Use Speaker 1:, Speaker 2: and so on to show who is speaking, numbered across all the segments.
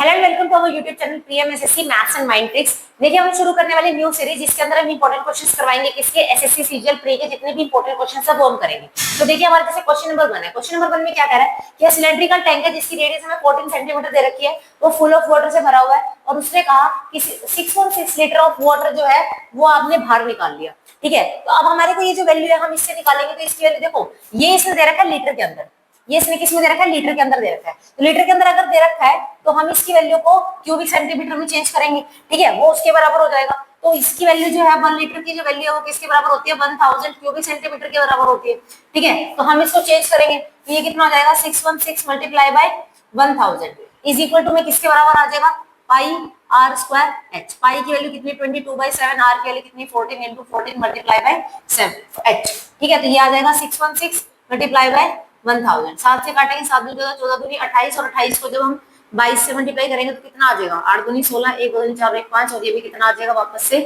Speaker 1: Hello and welcome to our YouTube channel Priyam SSC maths and mind tricks. देखिए हम शुरू करने वाले न्यू सीरीज जिसके अंदर हम इंपॉर्टेंट क्वेश्चंस करवाएंगे किसके एसएससी सीजीएल प्री के जितने भी इंपॉर्टेंट क्वेश्चंस है वो हम करेंगे। तो देखिए हमारे जैसे क्वेश्चन नंबर 1 है। क्वेश्चन नंबर 1 में क्या कह रहा है कि सिलेंड्रिकल टैंक है जिसकी रेडियस हमें 14 सेंटीमीटर दे रखी है, वो फुल ऑफ वाटर से भरा हुआ है और उसने कहा कि 6.6 लीटर ऑफ वाटर जो है वो आपने बाहर निकाल लिया। ठीक है, तो अब हमारे को ये जो वैल्यू है हम इससे निकालेंगे। तो इसकी वैल्यू देखो, ये इसने दे रखा है लीटर के अंदर, ये इसने किस में दे रखा है, लीटर के अंदर दे रखा है। तो लीटर के अंदर अगर दे रखा है तो हम इसकी वैल्यू को क्यूबिक सेंटीमीटर में चेंज करेंगे। ठीक है, वो उसके बराबर हो जाएगा। तो इसकी वैल्यू जो है 1 लीटर की जो वैल्यू है वो किसके बराबर होती है, 1000 क्यूबिक सेंटीमीटर के बराबर होती है। ठीक है, तो हम इसको चेंज करेंगे तो ये कितना हो जाएगा, 616 multiply by 1000 is equal to में किसके बराबर आ जाएगा, pi r square h. Pi की वैल्यू कितनी 22/7, आर की वैल्यू कितनी 14 into 14 मल्टीप्लाई बाय 7 एच। ठीक है, तो ये आ जाएगा 616 मल्टीप्लाई बाय 1000। 7 से काटेंगे, 7 दूनी 14, 14 दूनी 28 और 28 को जब हम 22 से मल्टीप्लाई करेंगे तो कितना आ जाएगा, 8 दूनी 16, 1 2 4 1 5 और ये भी कितना आ जाएगा वापस से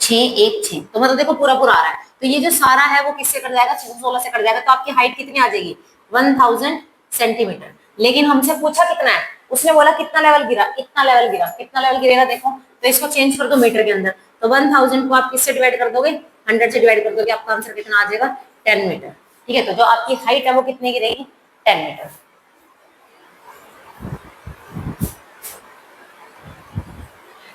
Speaker 1: 6 1 6। तो मतलब देखो पूरा पूरा आ रहा है। तो ये जो सारा है वो किससे कट जाएगा, 616 से कट जाएगा। तो आपकी हाइट कितनी आ जाएगी, 1000 सेंटीमीटर। लेकिन हमसे पूछा कितना है, उसने बोला कितना लेवल गिरा, इतना लेवल गिरा। कितना लेवल गिरेगा देखो, तो इसको चेंज कर दो मीटर के अंदर। तो 1000 को आप किससे डिवाइड कर दोगे, 100 से डिवाइड कर दोगे, आपका आंसर कितना आ जाएगा, 10 मीटर। ठीक है, तो जो आपकी हाइट है वो कितनी गिरेगी, 10 मीटर।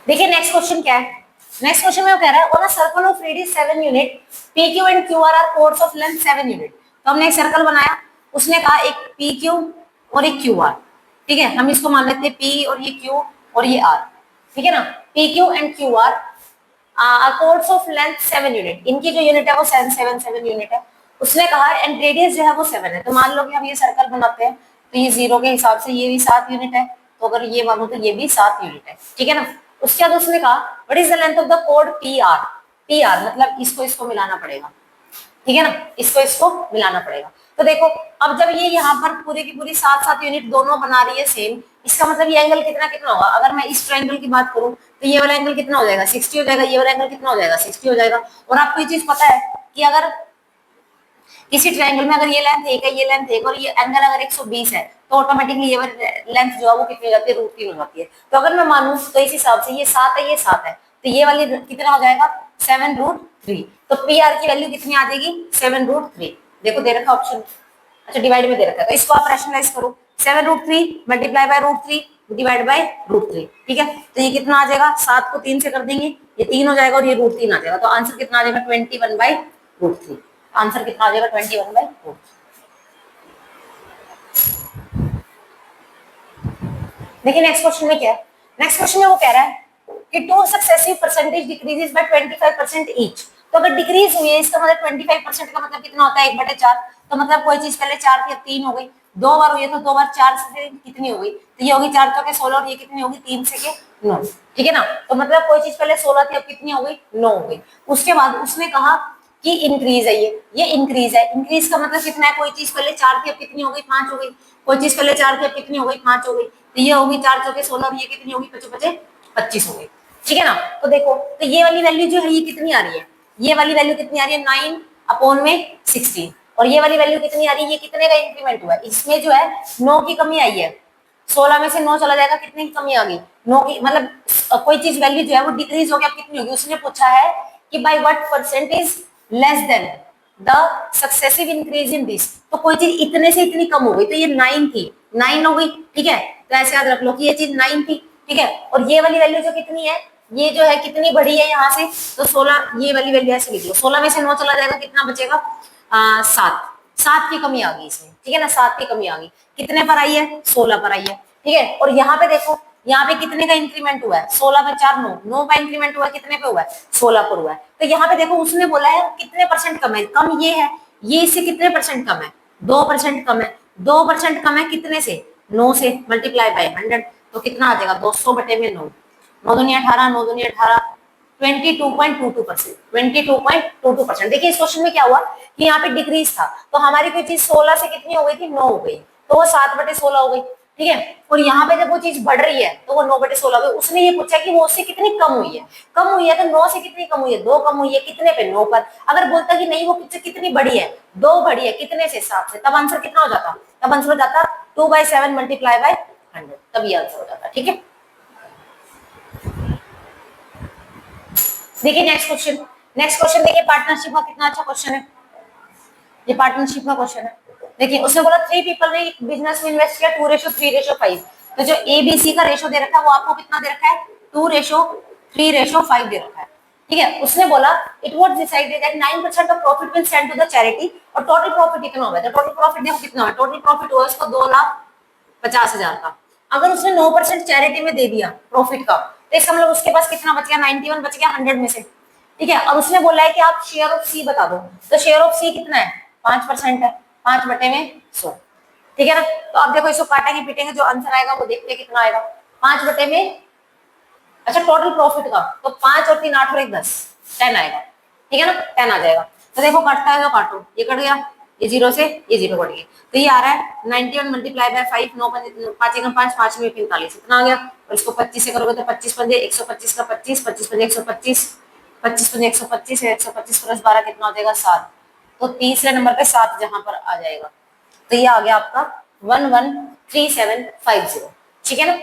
Speaker 1: देखिए नेक्स्ट क्वेश्चन क्या है। नेक्स्ट क्वेश्चन में वो कह रहा है on a circle of radius 7 unit P Q and Q R are chords of length 7 unit. तो हमने एक सर्कल बनाया, उसने कहा एक पी क्यू और एक क्यू आर। ठीक है, हम इसको मान लेते हैं पी और ये क्यू और ये आर। ठीक है ना, P Q and Q are chords of length 7 unit. इनकी जो यूनिट है वो 7 यूनिट है। उसने कहा एंड रेडियस जो है वो 7 है। तो मान लो कि हम ये सर्कल बनाते हैं तो ये 0 के हिसाब से ये भी 7 यूनिट है, तो अगर ये मानो तो ये भी 7 यूनिट है। ठीक है ना, उसके बाद उसने कहा what is the length of the code P R. P R मतलब इसको इसको मिलाना पड़ेगा। ठीक है ना, इसको इसको मिलाना पड़ेगा। तो देखो अब जब ये यहाँ पर पूरी की पूरी 7 यूनिट दोनों बना रही है सेम, इसका मतलब ये एंगल कितना कितना होगा। अगर मैं इस ट्रायंगल की बात करूं तो ये वाला एंगल कितना हो जाएगा, 60 हो जाएगा। ये वाला एंगल कितना हो जाएगा, 60 हो जाएगा। और आपको ये चीज पता है कि अगर किसी ट्रायंगल में अगर ये लेंथ एक है, ये लेंथ एक और ये एंगल अगर 120 है तो ऑटोमेटिकली ये लेंथ जो है वो कितनी हो जाती है, √3 हो जाती है। तो अगर मैं मानूं तो इस हिसाब से ये 7 है, ये 7 है, तो ये वाली कितना हो जाएगा, 7√3। तो पी आर की वैल्यू कितनी आ जाएगी, 7√3। देखो दे रखा ऑप्शन, अच्छा डिवाइड में दे रखा है, तो इसको आप रैशनलाइज करो। 7√3 मल्टीप्लाई बाय √3 डिवाइड बाय √3। ठीक है, तो ये कितना आ जाएगा, 7 को 3 से कर देंगे, ये 3 हो जाएगा और ये √3 आ जाएगा। तो आंसर कितना आ जाएगा, 21/√3। आंसर कितना आ जाएगा, 21/√3। देखिए नेक्स्ट क्वेश्चन में क्या है। नेक्स्ट क्वेश्चन में वो कह रहा है कि two successive percentage decreases by 25% each. तो अगर डिक्रीज हुई है इसका मतलब 25% का मतलब कितना होता है, 1/4। तो मतलब कोई चीज पहले 4 थी अब 3 हो गई, 2 बार हुई है तो 2 बार 4 से कितनी हो गई, तो ये होगी 4 चौके 16 और ये कितनी होगी, 3 से के 9। ठीक है ना, तो मतलब कोई चीज पहले 16 थी अब कितनी हो गई, 9 हो गई। उसके बाद उसने कहा कि इंक्रीज है, ये इंक्रीज है। इंक्रीज का मतलब कितना है, कोई चीज पहले 4 थी अब कितनी हो गई, 5 हो गई। कोई चीज पहले 4 थी अब कितनी हो गई, 5 हो गई। तो ये होगी 4 चौके 16 और ये कितनी होगी, 5 5 25 हो गई। ठीक है ना, तो देखो तो ये वाली वैल्यू जो है ये कितनी आ रही है, ये वाली वैल्यू कितनी आ रही है, 9/16। और ये वाली वैल्यू कितनी आ रही है, ये कितने का इंक्रीमेंट हुआ है, इसमें जो है 9 की कमी आई है। 16 में से 9 चला जाएगा, कितने की कमी आ गई, 9 की। मतलब कोई चीज वैल्यू जो है वो डिक्रीज हो गया, कितनी होगी। उसने पूछा है कि by what percentage less than the successive increase in this. तो कोई चीज इतने से इतनी कम हो गई, तो ये 9 थी, 9 हो गई। ठीक है, तो ऐसे याद रख लो कि ये चीज 9 थी। ठीक है, और ये वाली वैल्यू जो कितनी है, ये जो है कितनी बढ़ी है यहाँ से, तो 16, ये वाली वैल्यू ऐसे लिख लो। 16 में से 9 चला जाएगा, कितना बचेगा, 7 की कमी आ गई इसमें। ठीक है ना, 7 की कमी आ गई, कितने पर आई है, 16 पर आई है। ठीक है, और यहाँ पे देखो, यहाँ पे कितने का इंक्रीमेंट हुआ है, 16 में 4 9 का इंक्रीमेंट हुआ है, कितने पे हुआ है, 16 पर हुआ है। तो यहाँ पे देखो उसने बोला है कितने परसेंट कम है, कम ये है, ये इससे कितने परसेंट कम है, 2% कम है। 2% कम है कितने से, 9 से, मल्टीप्लाई बाय 100। तो कितना आ जाएगा, 200/9। 9 दूनी 18, 9 दूनी 18, 22.22%। 22.22%। देखिए इस क्वेश्चन में क्या हुआ कि यहाँ पे डिक्रीज था, तो हमारी कोई चीज 16 से कितनी हो गई थी, 9 हो गई, तो वो 7/16 हो गई। ठीक है, और यहाँ पे जब वो चीज बढ़ रही है तो वो 9/16 हो गई। उसने ये पूछा कि वो उससे कितनी कम हुई है, कम हुई है तो 9 से कितनी कम हुई है, 2 कम हुई है, कितने पे, 9 पर। अगर बोलता कि नहीं वो कितनी बढ़ी है, 2 बढ़ी है, कितने से, 7 से, तब आंसर कितना हो जाता, तब आंसर हो जाता 2/7 मल्टीप्लाई बाय 100, तभी आंसर हो जाता है। ठीक है, देखिए नेक्स्ट क्वेश्चन। नेक्स्ट क्वेश्चन देखिए, पार्टनरशिप का कितना अच्छा क्वेश्चन है, ये पार्टनरशिप का क्वेश्चन है। देखिए उसने बोला 3 पीपल ने बिजनेस में इन्वेस्ट किया 2:3:5, तो जो एबीसी का रेशो दे रखा है वो आपको कितना दे रखा है, 2:3:5 दे रखा है। ठीक है, उसने बोला it was decided that 9% of profit will send to the charity, और टोटल प्रॉफिट कितना होगा, तो टोटल प्रॉफिट देखो कितना है, टोटल प्रॉफिट हुआ उसको 2,50,000 का। अगर उसने 9% चैरिटी में दे दिया प्रॉफिट का, तो इसका मतलब उसके पास कितना बच गया, 91 बच गया 100 में से। ठीक है, अब उसने बोला है कि आप शेयर ऑफ सी बता दो, तो शेयर ऑफ सी कितना है, 5% है, 5/100। ठीक है ना, तो अब देखो इसको काटेंगे पीटेंगे, जो आंसर आएगा वो देखते हैं कितना आएगा, 5 में, अच्छा टोटल प्रॉफिट का, तो 5 और 3 8 और 1 10, 10 आएगा। ठीक है ना, 10 आ जाएगा। तो देखो कटता है तो काटो, ये कट गया, ये 0 से ये 0 कट गया, तो ये आ रहा है 91 मल्टीप्लाई बाय 5, 9 5 1 5 5 में 45, इतना आ गया। और इसको 25 से करोगे तो 25 पंजे 125 का 25, 25 पंजे 125, 25 पंजे 125 है, 125 प्लस 12 कितना हो जाएगा 7, तो तीसरे नंबर पे 7 जहां पर आ जाएगा, तो ये आ गया आपका 113750। ठीक है ना,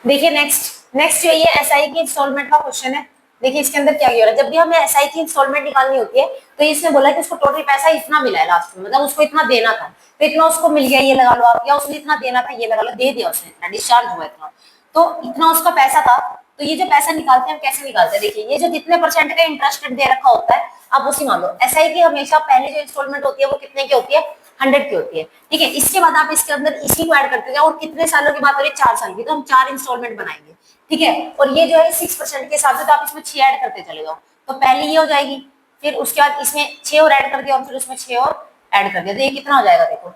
Speaker 1: देखिए नेक्स्ट जो ये एसआई की इंस्टॉलमेंट का क्वेश्चन है। देखिए इसके अंदर क्या हो रहा है, जब भी हमें एसआई की इंस्टॉलमेंट निकालनी होती है तो इसने बोला कि उसको टोटल पैसा इतना मिला है लास्ट में, मतलब उसको इतना देना था, तो इतना उसको मिल गया ये लगा लो आप, या उसने इतना देना था ये लगा लो, दे दिया उसने, इतना डिस्चार्ज हुआ इतना, तो इतना उसका पैसा था। तो ये जो पैसा निकालते हैं हम कैसे निकालते हैं, देखिए ये जो जितने परसेंट का इंटरेस्ट दे रखा होता है, आप उसी मान लो एसआई की हमेशा पहले जो इंस्टॉलमेंट होती है वो कितने की होती है, 100 की होती है। ठीक है, इसके बाद आप इसके अंदर इसी को ऐड करते जाओ, और कितने सालों की बात हो रही है, 4 साल की, तो हम 4 इंस्टॉलमेंट बनाएंगे। ठीक है, और ये जो है 6% के हिसाब से, तो आप इसमें 6 ऐड करते चले जाओ, तो पहली ये हो जाएगी, फिर उसके बाद इसमें 6 और ऐड कर दिया, और फिर उसमें 6 और ऐड कर दिया, तो ये कितना हो जाएगा, देखो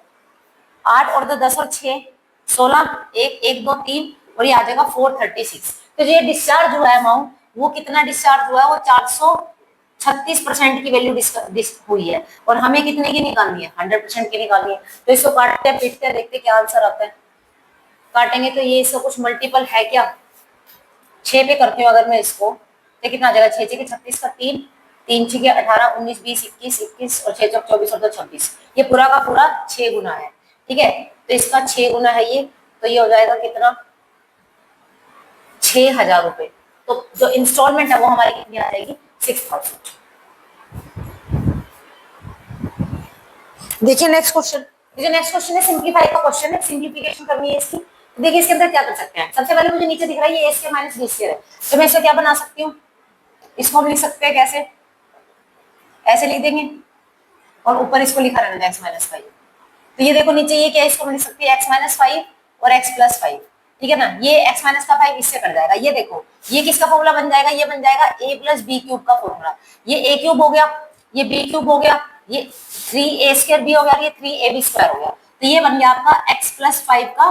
Speaker 1: 8 और 2 10 और 6 16, 1 1 2 3, और ये आ जाएगा 436। तो जो ये डिस्चार्ज हुआ है अमाउंट, वो कितना डिस्चार्ज हुआ है, वो 436% की वैल्यू हुई है, और हमें कितने की निकालनी है, 100% की निकालनी है। तो इसको काटते हैं पीटते हैं, देखते हैं क्या आंसर आता है। काटेंगे तो ये इसका कुछ मल्टीपल है क्या, 6 पे करती हूँ अगर मैं इसको, तो कितना आ जाएगा, 6 6 36 का 3, 3 6 18 19 20 21 21 और 6 चौक 24 और 2 26, ये पूरा का पूरा 6 गुना है। ठीक है, तो इसका 6 गुना है ये, तो ये हो जाएगा कितना, 6,000 रुपए। तो जो इंस्टॉलमेंट है वो हमारी कितनी आ जाएगी, 6,000। देखिए नेक्स्ट क्वेश्चन, जो नेक्स्ट क्वेश्चन है सिंप्लीफाई का क्वेश्चन है, सिंप्लीफिकेशन करनी है इसकी। देखिए इसके अंदर क्या कर सकते हैं, सबसे पहले मुझे नीचे दिख रहा है ये ए स्क्वायर माइनस बी स्क्वायर है, तो मैं इसे क्या बना सकती हूँ, इसको हम लिख सकते हैं कैसे, ऐसे लिख देंगे, और ऊपर इसको लिखा रहना एक्स माइनस 5। तो ये देखो नीचे ये क्या है, इसको हम लिख सकते हैं एक्स माइनस 5 और एक्स प्लस 5। ठीक है ना, ये एक्स माइनस का 5 इससे कट जाएगा, ये देखो ये किसका फॉर्मूला बन जाएगा, ये बन जाएगा ए प्लस बी क्यूब का फॉर्मूला, ये ए क्यूब हो गया, ये बी क्यूब हो गया, ये 3a स्क्वायर बी हो गया, ये 3ab स्क्वायर हो गया, तो ये बन गया आपका x प्लस 5 का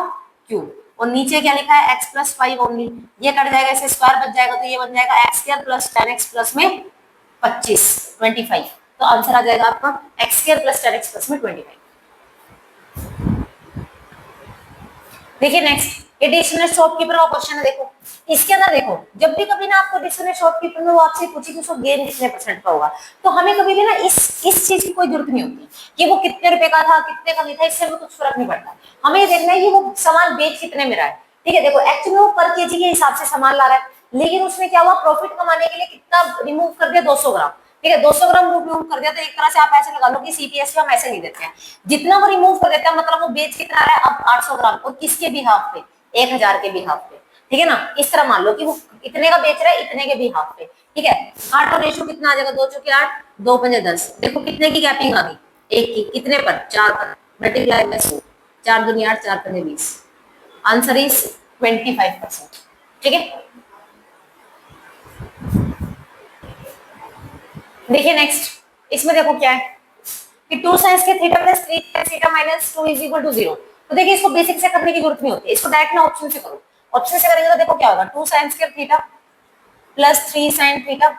Speaker 1: क्यूब, और नीचे क्या लिखा है x प्लस 5 ओनली, ये कट जाएगा, इसे स्क्वायर बच जाएगा, तो ये बन जाएगा x square plus 10x plus में 25, तो आंसर आ जाएगा आपका x square plus 10x plus में 25। देखिए नेक्स्ट, ये डिक्शनरी शॉपकीपर का क्वेश्चन है। देखो इसके अंदर देखो, जब भी कभी ना आपको डिक्शनरी शॉपकीपर में वो आपसे पूछे कि उसको गेन कितने परसेंट का होगा, तो हमें कभी भी ना इस चीज की कोई जरूरत नहीं होती कि वो कितने रुपए का था कितने का नहीं था, इससे हमें कुछ फर्क नहीं पड़ता। हमें ये देखना है कि वो सामान बेच कितने में रहा है। ठीक है, देखो एक्चुअली वो पर केजी के हिसाब से सामान ला रहा है, लेकिन उसने क्या हुआ, प्रॉफिट कमाने के लिए कितना रिमूव कर दिया, 200 ग्राम। ठीक है, 200 ग्राम रिमूव कर दिया, तो एक तरह से आप ऐसे लगा लो कि सीपीएस में हम ऐसे नहीं देते हैं, जितना वो रिमूव कर देता है मतलब वो बेच कितना रहा है अब 800 ग्राम, और किसके बिहाफ पे, 1000 के बिहाफ पे। ठीक है ना, इस तरह मान लो कि वो इतने का बेच रहा है इतने के बिहाफ पे। ठीक है, 8 और रेशो कितना आ जाएगा, 2 चौके 8 2 पंजे 10, देखो कितने की गैपिंग आ गई, एक की, कितने पर, 4 पर, मल्टीप्लाई बाय 100, 4 दूनी 8 4 पंजे 20, आंसर इज 25%। ठीक है, देखिए नेक्स्ट, इसमें देखो क्या है कि 2 साइंस के theta plus 3 theta minus 2 is equal to 0। तो देखिए इसको बेसिक से करने की जरूरत नहीं होती, इसको डायरेक्ट ना ऑप्शन से करो, ऑप्शन से करेंगे तो देखो क्या होगा, 2 साइंस के theta plus 3 sine theta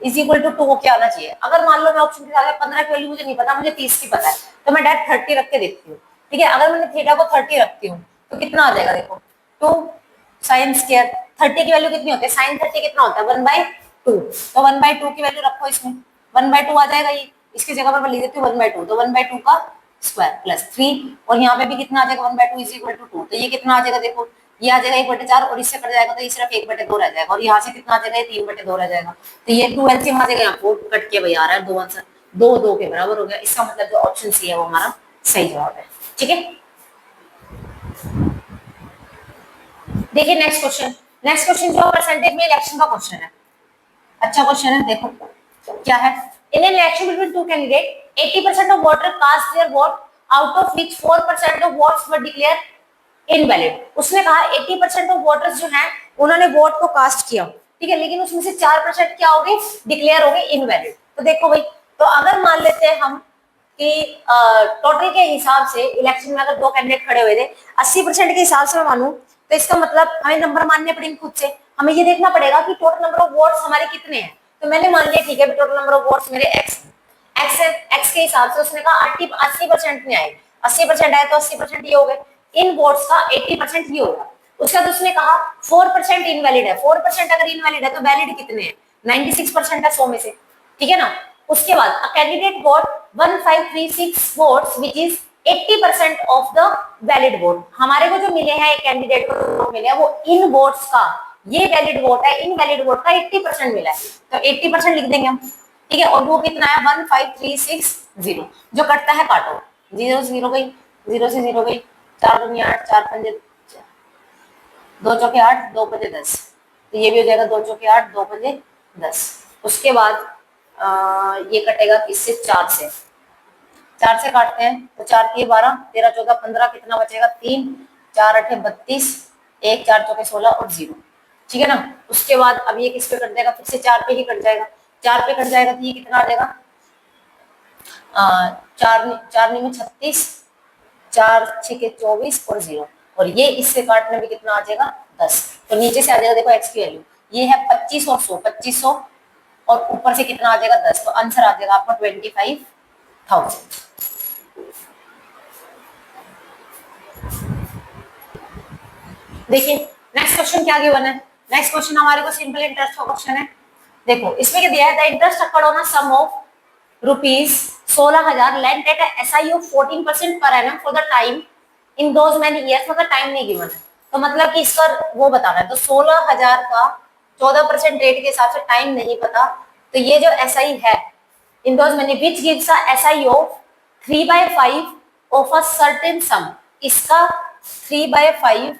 Speaker 1: is equal to 2 क्या आना चाहिए। अगर मान लो मैं ऑप्शन के साथ 15 की वैल्यू मुझे नहीं पता, मुझे 30 की पता है, तो मैं डायरेक्ट 30 रख के देखती हूँ। ठीक है, अगर मैंने थीटा को 30 रखती हूँ तो कितना आ जाएगा, देखो 2 साइन स्क्वायर, 30 की वैल्यू कितनी होती है, साइन 30 कितना होता है 1/2, तो 1/2 की वैल्यू रखो, इसमें 1/2 आ जाएगा ये, इसकी जगह पर मैं लिख देती हूँ 1/2, तो 1/2 का स्क्वायर प्लस 3, और यहाँ पे भी कितना आ जाएगा 1/2 इज इक्वल टू 2, तो ये कितना आ जाएगा देखो, ये आ जाएगा 1/4 और इससे कट जाएगा तो ये सिर्फ 1/2 रह जाएगा, और यहाँ से कितना आ जाएगा 3/2 रह जाएगा, तो ये 2 एलसीएम आ जाएगा, यहाँ 4 कट के भाई आ रहा है, 2 आंसर 2 2 के बराबर हो गया, इसका मतलब जो ऑप्शन सी है वो हमारा सही जवाब है। ठीक है, देखिए नेक्स्ट क्वेश्चन। नेक्स्ट क्वेश्चन जो परसेंटेज में इलेक्शन का क्वेश्चन है, अच्छा क्वेश्चन है, देखो क्या है। In an election between two candidate 80% of voter cast their vote out of which 4% of votes were declared invalid. उसने कहा 80% ऑफ वोटर्स जो हैं उन्होंने वोट को कास्ट किया, ठीक है, लेकिन उसमें से 4% क्या हो गए, डिक्लेयर हो गए इनवैलिड। तो देखो भाई, तो अगर मान लेते हैं हम कि टोटल के हिसाब से इलेक्शन में अगर दो कैंडिडेट खड़े हुए थे, 80% के हिसाब से मैं मानूं, तो इसका मतलब हमें नंबर मानने पड़ेंगे खुद से। हमें ये देखना पड़ेगा कि टोटल नंबर ऑफ वोट्स हमारे कितने हैं। तो मैंने मान लिया ठीक है, टोटल नंबर ऑफ वोट्स मेरे एक्स के हिसाब से उसने कहा 80% में आए, 80% आए तो 80% ये हो गए, इन वोट्स का 80% ये होगा। उसके बाद उसने कहा 4% इनवैलिड है, 4% अगर इनवैलिड है तो वैलिड कितने हैं, 96% है 100 में से, ठीक है ना। उसके बाद a candidate got 1536 votes which is 80% of the valid vote. हमारे को जो मिले हैं एक कैंडिडेट को जो मिले हैं वो इन वोट्स का, ये वैलिड वोट है, इन वैलिड वोट का 80% मिला है, तो 80% लिख देंगे हम, ठीक है। और वो कितना है 15360, जो कटता है काटो, 0 से 0 गई, 0 से 0 गई, 4 दूनी 8, 4 पंजे 2 चौके 8, 2 पंजे 10, तो ये भी हो जाएगा 2 चौके 8, 2 पंजे 10। उसके बाद ये कटेगा किससे, 4 से, 4 से काटते हैं तो 4 3 12, 13 14 15, कितना बचेगा 3, 4 8 32, 1 4 चौके 16 और 0, ठीक है ना। उसके बाद अब ये किस पे कट जाएगा, फिर से 4 पे ही कट जाएगा, 4 पे कट जाएगा तो ये कितना आ जाएगा 4 में 36, 4 6 24 और 0, और ये इससे काटने में कितना आ जाएगा 10, तो नीचे से आ जाएगा देखो एक्स की वैल्यू, ये है 25 और 100, 2500 और ऊपर से कितना आ जाएगा 10, तो आंसर आ जाएगा आपका 25,000। देखिए नेक्स्ट क्वेश्चन क्या गिवन है। नेक्स्ट क्वेश्चन हमारे को सिंपल इंटरेस्ट का क्वेश्चन है। देखो इसमें क्या दिया है, the interest accrued on a sum of rupees 16,000 lent at SI of 14% per annum for the time in those many years, मतलब टाइम नहीं गिवन है, तो मतलब कि इसका वो बताना है, तो 16,000 का 14% रेट के हिसाब से टाइम नहीं पता, तो ये जो एसआई है इन those many which gives a SI of 3/5 of a certain सम, इसका 3/5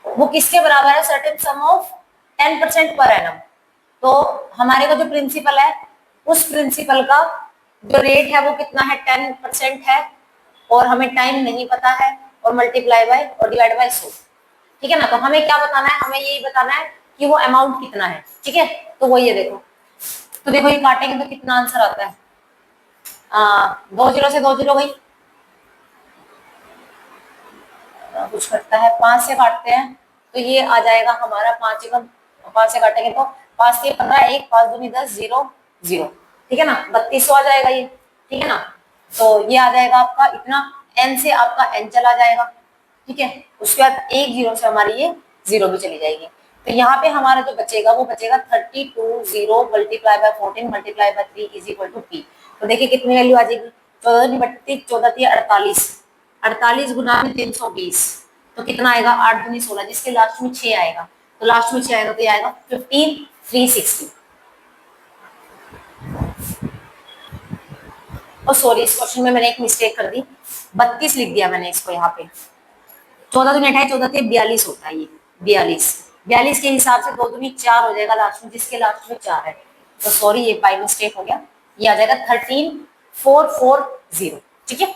Speaker 1: वो किसके बराबर है, certain some of 10% per annum. तो हमारे को जो प्रिंसिपल है उस प्रिंसिपल का जो रेट है वो कितना है 10% है, और हमें टाइम नहीं पता है, और मल्टीप्लाई बाय और डिवाइड बाय 100, ठीक है ना। तो हमें क्या बताना है, हमें यही बताना है कि वो अमाउंट कितना है, ठीक है। तो वो ये देखो, तो देखो ये काटेंगे तो कितना आंसर आता है, 2 0 से 2 0 गई, कुछ करता है 5 से काटते हैं तो ये आ जाएगा हमारा 5 एकम, 5 से काटेंगे तो 5 से 15, 1 5 दूनी 10, 0 0, ठीक है ना, 3200 आ जाएगा ये, ठीक है ना। तो ये आ जाएगा आपका इतना, n से आपका n चला जाएगा, ठीक है। उसके बाद 1 0 से हमारी ये 0 भी चली जाएगी, तो यहाँ पे हमारा जो बचेगा वो बचेगा 32 0 multiply by 14 multiply by 3 is equal to p। तो देखिए कितनी वैल्यू आ जाएगी, 14 32 14 48, 48 गुना में 320, तो कितना आएगा 8 दूनी 16, जिसके लास्ट में 6 आएगा, तो लास्ट में 6 आएगा तो ये आएगा 15360। और सॉरी इस क्वेश्चन में मैंने एक मिस्टेक कर दी, 32 लिख दिया मैंने इसको यहाँ पे, 14 दूनी 28 14 42 होता है ये, 42 के हिसाब से 2 दूनी 4 हो जाएगा लास्ट में, जिसके लास्ट में 4 है, तो सॉरी ये बाय मिस्टेक हो गया, ये आ जाएगा 13440, ठीक है।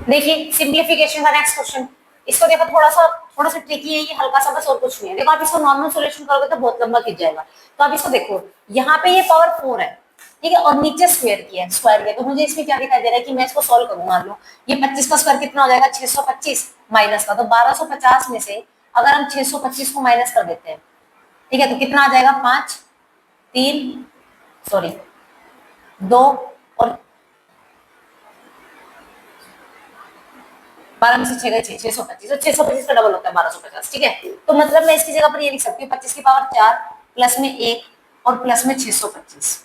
Speaker 1: देखिए सिंप्लीफिकेशन का नेक्स्ट क्वेश्चन, इसको देखो थोड़ा सा ट्रिकी है ये, हल्का सा बस और कुछ नहीं है। देखो आप इसको नॉर्मल सॉल्यूशन करोगे तो बहुत लंबा खिंच जाएगा, तो आप इसको देखो यहाँ पे ये पावर 4 है, ठीक है, और नीचे स्क्वायर किया तो मुझे इसमें क्या दिखाई दे रहा है कि मैं इसको सॉल्व करूँ, मान लो ये 25 का स्क्वायर कितना हो जाएगा 625 माइनस का, तो 1250 में से अगर हम 625 को माइनस कर देते हैं, ठीक है, तो कितना आ जाएगा 5 3 सॉरी 2 और 12 में से 6 गए 625, तो 625 का डबल होता है 1250, ठीक है। तो मतलब मैं इसकी जगह पर ये लिख सकती हूँ 25 की पावर 4 प्लस में 1 और प्लस में 625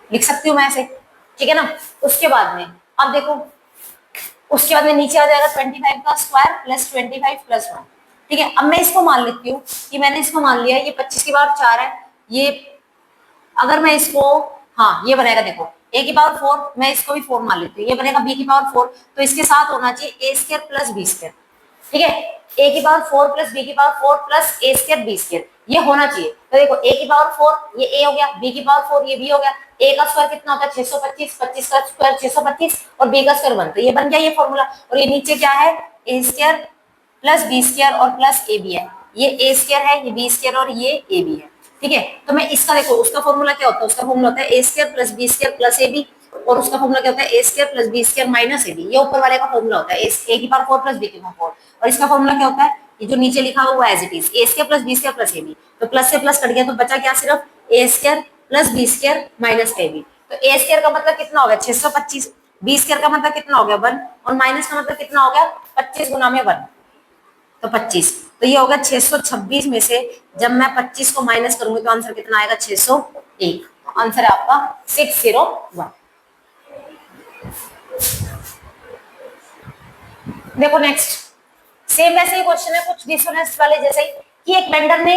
Speaker 1: लिख सकती हूँ मैं ऐसे, ठीक है ना। उसके बाद में अब देखो, उसके बाद में नीचे आ जाएगा 25 का स्क्वायर प्लस 25 प्लस 1, ठीक है। अब मैं इसको मान लेती हूँ कि मैंने इसको मान लिया ये 25 की पावर 4 है, ये अगर मैं इसको, हाँ ये बनेगा, देखो a की पावर 4, मैं इसको भी 4 मान लेती हूँ, ये बनेगा b की पावर 4, तो इसके साथ होना चाहिए a square plus b square, ठीक है। a की पावर 4 प्लस b की power 4 plus a square b square, ये होना चाहिए। तो देखो a की पावर 4 ये a हो गया, b की पावर 4 ये b हो गया, a का स्क्वायर कितना होता है 625, 25 का स्क्वायर 625 और b का स्क्वायर 1, तो ये बन गया ये फॉर्मूला। और ये नीचे क्या है, a square plus b square और प्लस ab है, ये a स्क्वायर है, ये b स्क्वायर और ये ab है, ठीक है। तो मैं इसका देखो, उसका फॉर्मूला क्या होता है, उसका फॉर्मूला होता है a square plus b square plus ab, और उसका फॉर्मूला क्या होता है a square plus b square minus ab, ये ऊपर वाले का फॉर्मूला होता है a की पावर 4 प्लस b की पावर 4, और इसका फॉर्मूला क्या होता है, ये जो नीचे लिखा हुआ है as it is a square plus b square plus ab, तो प्लस से प्लस कट गया तो बचा क्या, सिर्फ a square plus b square minus ab। तो a स्क्वायर का मतलब कितना हो गया 625, b स्क्वायर का मतलब कितना हो गया 1, और माइनस का मतलब कितना हो गया 25 गुना में 1, तो 25, तो ये होगा 626 में से जब मैं 25 को माइनस करूंगी तो आंसर कितना आएगा 601, आंसर है आपका 601। देखो नेक्स्ट, सेम वैसे ही क्वेश्चन है, कुछ डिसऑनेस्ट वाले जैसे ही, कि एक वेंडर ने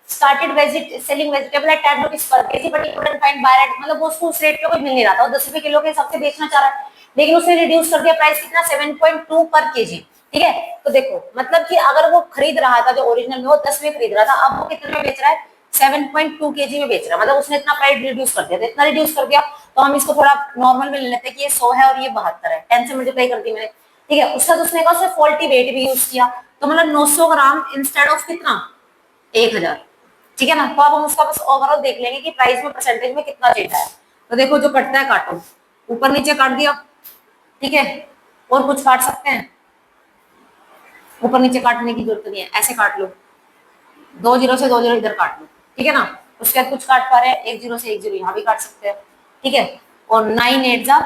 Speaker 1: started selling vegetable at 10 rupees per KG but he couldn't find buyer at, मतलब वो उसको उस रेट पे कोई मिल नहीं रहा था, वो 10 रुपए किलो के हिसाब से बेचना चाह रहा है, लेकिन उसने रिड्यूस कर दिया प्राइस कितना 7.2 पर केजी, ठीक है। तो देखो मतलब कि अगर वो खरीद रहा था जो ओरिजिनल में वो 10 में खरीद रहा था, अब वो कितने में बेच रहा है 7.2 केजी में बेच रहा है, मतलब उसने इतना प्राइस रिड्यूस कर दिया, तो इतना रिड्यूस कर दिया तो हम इसको थोड़ा नॉर्मल में ले लेते हैं कि ये 100 है और ये 72 है, 10 से मल्टीप्लाई कर दी मैंने, ठीक है। उसका उसने कहा उसने फॉल्टी वेट भी यूज किया, तो मतलब 900 ग्राम इंस्टेड ऑफ कितना 1000, ठीक है ना। तो अब हम उसका बस ओवरऑल देख लेंगे कि प्राइस में परसेंटेज में कितना चेंज है। तो देखो जो कटता है काटो, ऊपर नीचे काट दिया, ठीक है, और कुछ काट सकते हैं, ऊपर नीचे काटने की जरूरत नहीं है, ऐसे काट लो, 2 जीरो से 2 जीरो इधर काट लो, ठीक है ना। उसके बाद कुछ काट पा रहे हैं, 1 जीरो से 1 जीरो यहाँ भी काट सकते हैं, ठीक है। और 9 8 जा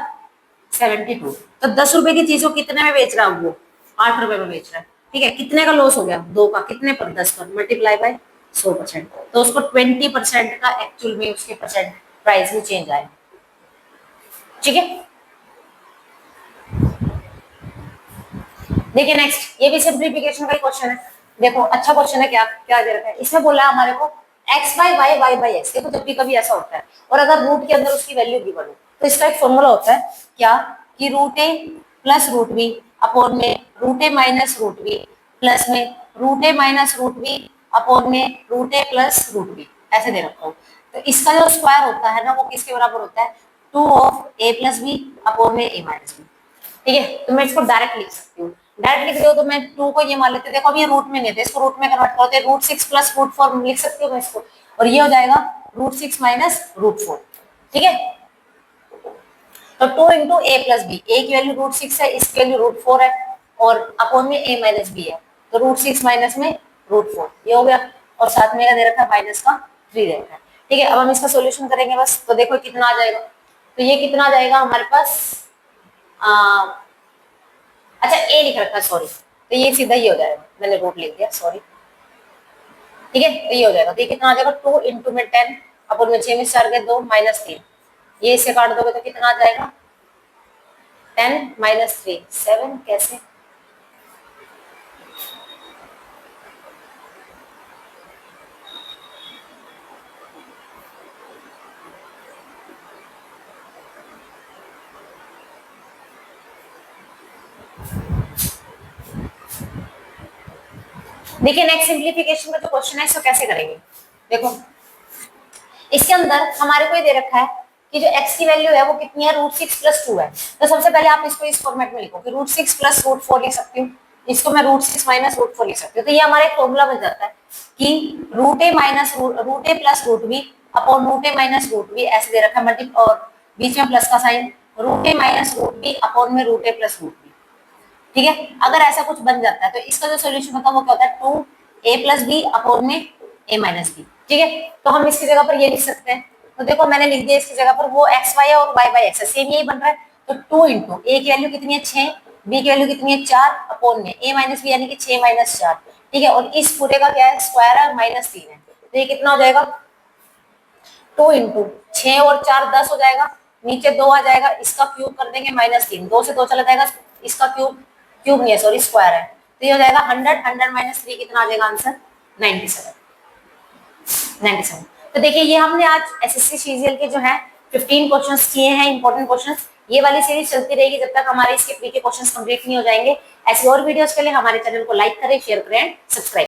Speaker 1: 72, तो 10 रुपए की चीज को कितने में बेच रहा है वो 8 रुपए में बेच रहा है, ठीक है। कितने का लॉस हो गया 2 का, कितने पर 10 पर मल्टीप्लाई बाय 100%, तो उसको 20% का एक्चुअल में उसके परसेंट प्राइस में चेंज आए, ठीक है। देखिए नेक्स्ट, ये भी सिंप्लीफिकेशन का ही क्वेश्चन है, देखो अच्छा क्वेश्चन है, क्या क्या दे रखा है इसमें, बोला है हमारे को x by y y by x, देखो जब भी कभी ऐसा होता है और अगर रूट के अंदर उसकी वैल्यू गिवन हो तो इसका एक फॉर्मूला होता है क्या, कि root a plus root b upon में root a minus root B plus में root a minus root b upon में root a plus root b, ऐसे दे रखा हो। तो इसका जो स्क्वायर होता है ना वो किसके बराबर होता है 2 of a plus B upon में a माइनस बी, ठीक है। तो मैं इसको डायरेक्ट लिख सकती हूँ, डायरेक्ट लिख दो तो मैं 2 को ये मान लेते, देखो अब ये रूट में नहीं थे, इसको रूट में कन्वर्ट करते हैं, रूट 6 प्लस रूट 4 लिख सकती हूँ मैं इसको, और ये हो जाएगा रूट 6 माइनस रूट 4, ठीक है। तो 2 इंटू ए प्लस बी, ए की वैल्यू रूट 6 है, इसकी वैल्यू रूट 4 है, और अपॉन में ए माइनस बी है, तो रूट 6 माइनस में रूट 4 ये हो गया, और साथ में दे रखा है माइनस का 3 दे रखा है, ठीक है। अब हम इसका सोल्यूशन करेंगे बस, तो देखो कितना आ जाएगा, तो ये कितना आ जाएगा हमारे पास, अच्छा ए लिख रखा है सॉरी, तो ये सीधा ही हो जाएगा, मैंने रूट लिख दिया सॉरी, ठीक है। तो ये हो जाएगा, तो ये कितना आ जाएगा 2 इंटू में 10 अपन में 6 में 4 गए 2 माइनस 3, ये इससे काट दोगे तो कितना आ जाएगा 10 माइनस 3 7, कैसे देखिए नेक्स्ट सिंप्लीफिकेशन का जो क्वेश्चन है इसको कैसे करेंगे, देखो इसके अंदर हमारे को ये दे रखा है कि जो x की वैल्यू है वो कितनी है रूट 6 प्लस 2 है, तो सबसे पहले आप इसको इस फॉर्मेट में लिखो कि रूट 6 प्लस रूट 4 लिख सकती हूँ, इसको मैं रूट 6 माइनस रूट 4 लिख सकती हूँ, तो ये हमारा एक फॉर्मूला बन जाता है कि root a minus root a plus root b upon root a minus root b, ऐसे दे रखा है मल्टी और बीच में प्लस का sign, root a minus root b upon में root a plus root B, ठीक है। अगर ऐसा कुछ बन जाता है तो इसका जो सोल्यूशन होता है वो क्या होता है 2 a प्लस बी अपॉन में a माइनस बी, ठीक है। तो हम इसकी जगह पर ये लिख सकते हैं, तो देखो मैंने लिख दिया इसकी जगह पर वो एक्स वाई है और वाई बाई एक्स है, सेम यही बन रहा है, तो 2 इंटू ए की वैल्यू कितनी है 6, बी की वैल्यू कितनी है 4 अपॉन में a माइनस बी यानी कि 6 माइनस 4, ठीक है। और इस पूरे का क्या है स्क्वायर है माइनस 3 है, तो ये कितना हो जाएगा 2 इंटू 6 और 4 10 हो जाएगा, नीचे 2 आ जाएगा, इसका क्यूब कर देंगे -3, 2 से 2 चला जाएगा, इसका क्यूब क्यूब नहीं है सॉरी स्क्वायर है, तो ये हो जाएगा 100 माइनस 3 कितना आ जाएगा आंसर 97। तो देखिए ये हमने आज एसएससी सीजीएल के जो है 15 क्वेश्चंस किए हैं, इंपॉर्टेंट क्वेश्चंस। ये वाली सीरीज चलती रहेगी जब तक हमारे इसके प्री के क्वेश्चंस कंप्लीट नहीं हो जाएंगे। ऐसी और वीडियोस के लिए हमारे चैनल को लाइक करें, शेयर करें, सब्सक्राइब